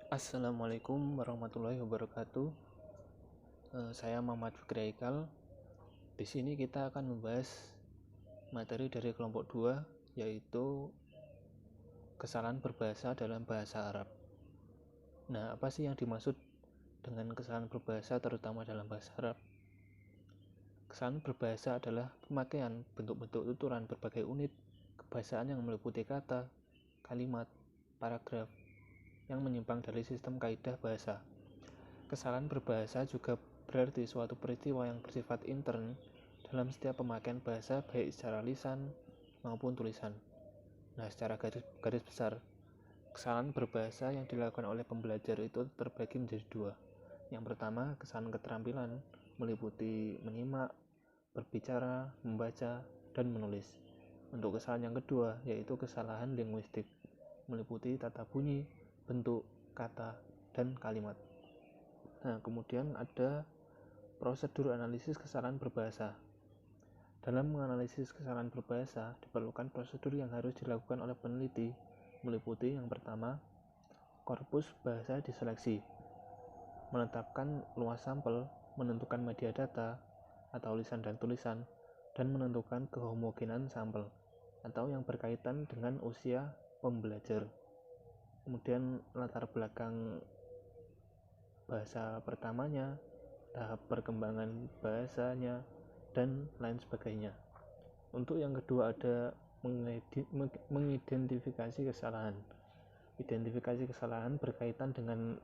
Assalamualaikum warahmatullahi wabarakatuh. Saya Muhammad Fikri Aikal. Di sini kita akan membahas materi dari kelompok 2, yaitu kesalahan berbahasa dalam bahasa Arab. Nah, apa sih yang dimaksud dengan kesalahan berbahasa terutama dalam bahasa Arab? Kesalahan berbahasa adalah pemakaian bentuk-bentuk tuturan berbagai unit kebahasaan yang meliputi kata, kalimat, paragraf yang menyimpang dari sistem kaidah bahasa. Kesalahan berbahasa juga berarti suatu peristiwa yang bersifat intern dalam setiap pemakaian bahasa baik secara lisan maupun tulisan. Nah, secara garis besar, kesalahan berbahasa yang dilakukan oleh pembelajar itu terbagi menjadi dua. Yang pertama, kesalahan keterampilan meliputi menyimak, berbicara, membaca, dan menulis. Untuk kesalahan yang kedua, yaitu kesalahan linguistik, meliputi tata bunyi, bentuk, kata, dan kalimat. Nah, kemudian ada prosedur analisis kesalahan berbahasa. Dalam menganalisis kesalahan berbahasa, diperlukan prosedur yang harus dilakukan oleh peneliti, meliputi yang pertama, korpus bahasa diseleksi, menetapkan luas sampel, menentukan media data, atau lisan dan tulisan, dan menentukan kehomogenan sampel, atau yang berkaitan dengan usia pembelajar. Kemudian latar belakang bahasa pertamanya, tahap perkembangan bahasanya, dan lain sebagainya. Untuk yang kedua ada mengidentifikasi kesalahan. Identifikasi kesalahan berkaitan dengan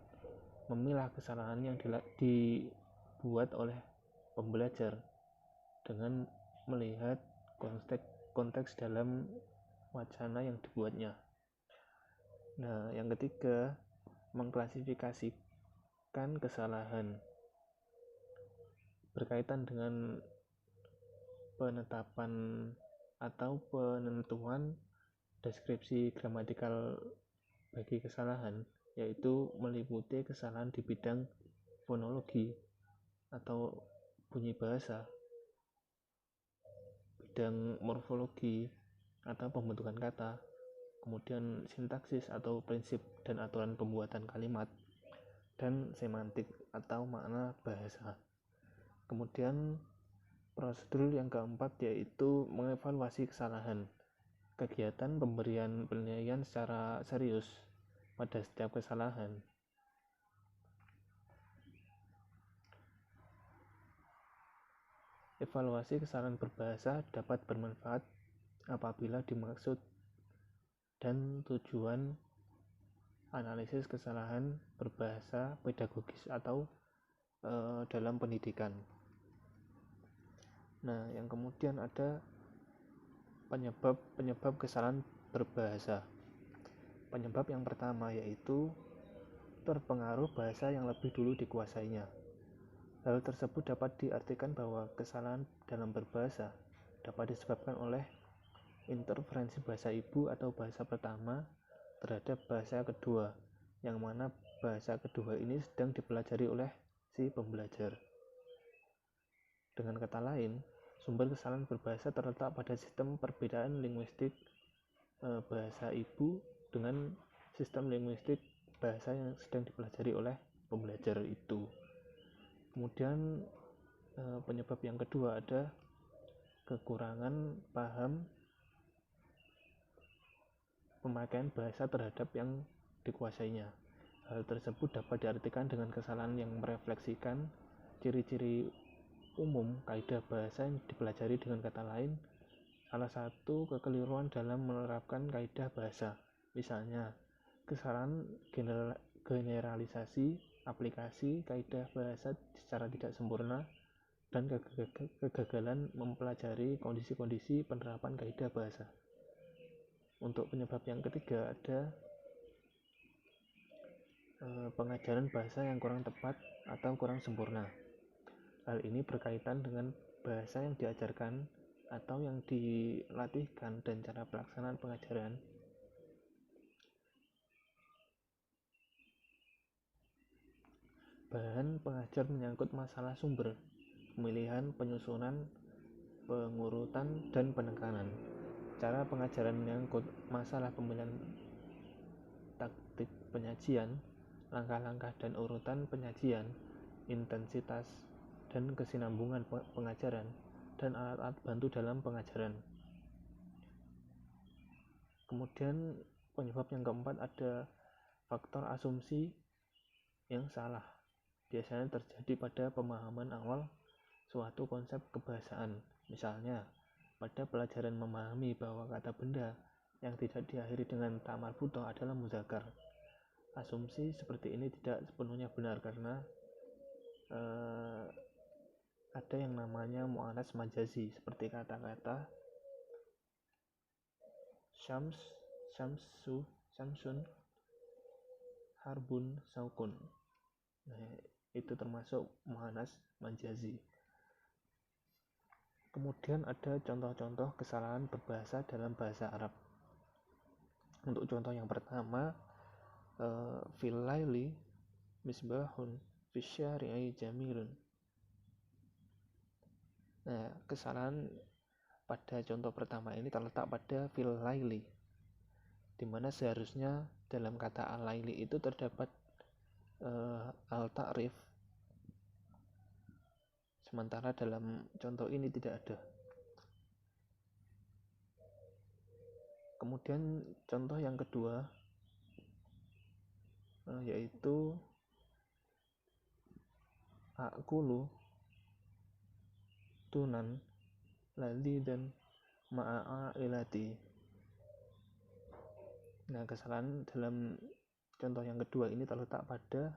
memilah kesalahan yang dibuat oleh pembelajar dengan melihat konteks dalam wacana yang dibuatnya. Nah, yang ketiga, mengklasifikasikan kesalahan berkaitan dengan penetapan atau penentuan deskripsi gramatikal bagi kesalahan, yaitu meliputi kesalahan di bidang fonologi atau bunyi bahasa, bidang morfologi atau pembentukan kata, kemudian sintaksis atau prinsip dan aturan pembuatan kalimat, dan semantik atau makna bahasa. Kemudian prosedur yang keempat yaitu mengevaluasi kesalahan. Kegiatan pemberian penilaian secara serius pada setiap kesalahan. Evaluasi kesalahan berbahasa dapat bermanfaat apabila dimaksud dan tujuan analisis kesalahan berbahasa pedagogis atau dalam pendidikan. Nah, yang kemudian ada penyebab kesalahan berbahasa. Penyebab yang pertama yaitu terpengaruh bahasa yang lebih dulu dikuasainya. Hal tersebut dapat diartikan bahwa kesalahan dalam berbahasa dapat disebabkan oleh interferensi bahasa ibu atau bahasa pertama terhadap bahasa kedua, yang mana bahasa kedua ini sedang dipelajari oleh si pembelajar. Dengan kata lain, sumber kesalahan berbahasa terletak pada sistem perbedaan linguistik bahasa ibu dengan sistem linguistik bahasa yang sedang dipelajari oleh pembelajar itu. Kemudian penyebab yang kedua ada kekurangan paham pemakaian bahasa terhadap yang dikuasainya. Hal tersebut dapat diartikan dengan kesalahan yang merefleksikan ciri-ciri umum kaidah bahasa yang dipelajari. Dengan kata lain, salah satu kekeliruan dalam menerapkan kaidah bahasa, misalnya kesalahan generalisasi aplikasi kaidah bahasa secara tidak sempurna, dan kegagalan mempelajari kondisi-kondisi penerapan kaidah bahasa. Untuk penyebab yang ketiga ada pengajaran bahasa yang kurang tepat atau kurang sempurna. Hal ini berkaitan dengan bahasa yang diajarkan atau yang dilatihkan dan cara pelaksanaan pengajaran. Bahan pengajar menyangkut masalah sumber, pemilihan, penyusunan, pengurutan, dan penekanan. Cara pengajaran menyangkut masalah pemilihan taktik penyajian, langkah-langkah dan urutan penyajian, intensitas, dan kesinambungan pengajaran, dan alat-alat bantu dalam pengajaran. Kemudian penyebab yang keempat ada faktor asumsi yang salah. Biasanya terjadi pada pemahaman awal suatu konsep kebahasaan. Misalnya, pada pelajaran memahami bahwa kata benda yang tidak diakhiri dengan ta marbutoh adalah muzakkar. Asumsi seperti ini tidak sepenuhnya benar karena ada yang namanya mu'anats majazi, seperti kata-kata syams, syamsun, harbun, saukun. Nah, itu termasuk mu'anats majazi. Kemudian ada contoh-contoh kesalahan berbahasa dalam bahasa Arab. Untuk contoh yang pertama, fil laili misbahun fisyari'i jamilun. Nah, kesalahan pada contoh pertama ini terletak pada fil laili, di mana seharusnya dalam kata al-laili itu terdapat al-ta'rif, sementara dalam contoh ini tidak ada. Kemudian contoh yang kedua yaitu akulu, tunan, lali, dan ma'a'ilati. Nah, kesalahan dalam contoh yang kedua ini terletak pada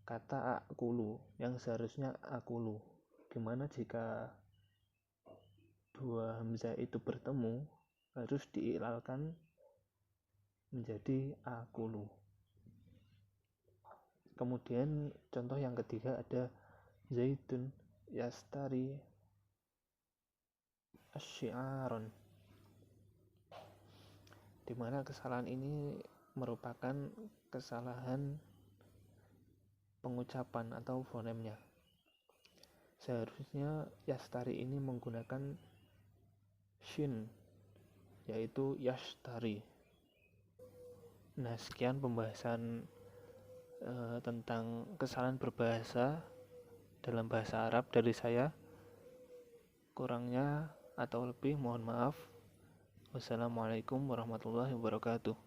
kata akulu yang seharusnya akulu. Gimana jika dua hamzah itu bertemu, harus diilalkan menjadi akulu. Kemudian contoh yang ketiga ada zaitun yastari asyi'aron, di mana kesalahan ini merupakan kesalahan pengucapan atau fonemnya. Seharusnya yastari ini menggunakan shin, yaitu yashtari. Nah, sekian pembahasan tentang kesalahan berbahasa dalam bahasa Arab dari saya. Kurangnya atau lebih mohon maaf. Wassalamualaikum warahmatullahi wabarakatuh.